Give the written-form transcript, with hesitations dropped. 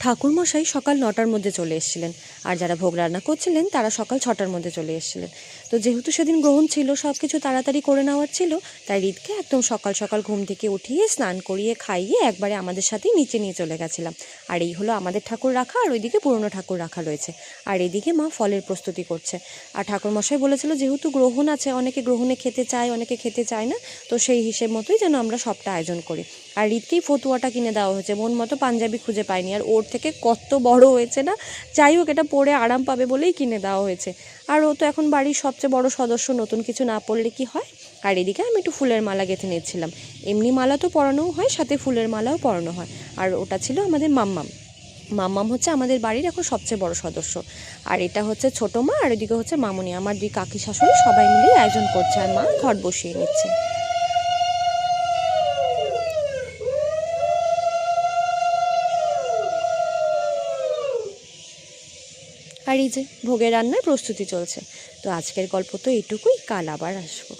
ঠাকুরমশাই সকাল 9টার মধ্যে চলে এসেছিলেন, আর যারা ভোগ রান্না করছিলেন তারা সকাল 6টার মধ্যে চলে এসেছিলেন। তো যেহেতু সেদিন গ্রহণ ছিল, সব কিছু তাড়াতাড়ি করে নেওয়ার ছিল, তাই রিতকে একদম সকাল সকাল ঘুম থেকে উঠিয়ে স্নান করিয়ে খাইয়ে একবারে আমাদের সাথেই নিচে নিয়ে চলে গেছিলাম। আর এই হলো আমাদের ঠাকুর রাখা, আর ওইদিকে পুরনো ঠাকুর রাখা রয়েছে, আর এদিকে মা ফলের প্রস্তুতি করছে। আর ঠাকুরমশাই বলেছিল যেহেতু গ্রহণ আছে, অনেকে গ্রহণে খেতে চায়, অনেকে খেতে চায় না, তো সেই হিসেব মতোই যেন আমরা সবটা আয়োজন করি। আর রিতকেই ফতুয়াটা কিনে দেওয়া হয়েছে, মন মতো পাঞ্জাবি খুঁজে পাইনি, আর ওর থেকে কত বড় হয়েছে না, যাই হোক এটা পরে আরাম পাবে বলেই কিনে দেওয়া হয়েছে। আর ও তো এখন বাড়ির সবচেয়ে বড় সদস্য, নতুন কিছু না পরলে কি হয়। আর এদিকে আমি একটু ফুলের মালা গেঁথে নিচ্ছিলাম, এমনি মালা তো পরানোও হয়, সাথে ফুলের মালাও পরানো হয়। আর ওটা ছিল আমাদের মাম্মাম। মাম্মাম হচ্ছে আমাদের বাড়ির এখন সবচেয়ে বড় সদস্য। আর এটা হচ্ছে ছোটো মা, আর এদিকে হচ্ছে মামুনি, আমার দুই কাকি শাশুড়ি সবাই মিলেই আয়োজন করছে, আর মা ঘট বসিয়ে নিচ্ছে। আর এই যে ভোগের রান্নার প্রস্তুতি চলছে। তো আজকের গল্প তো এইটুকুই, কাল আবার আসবো।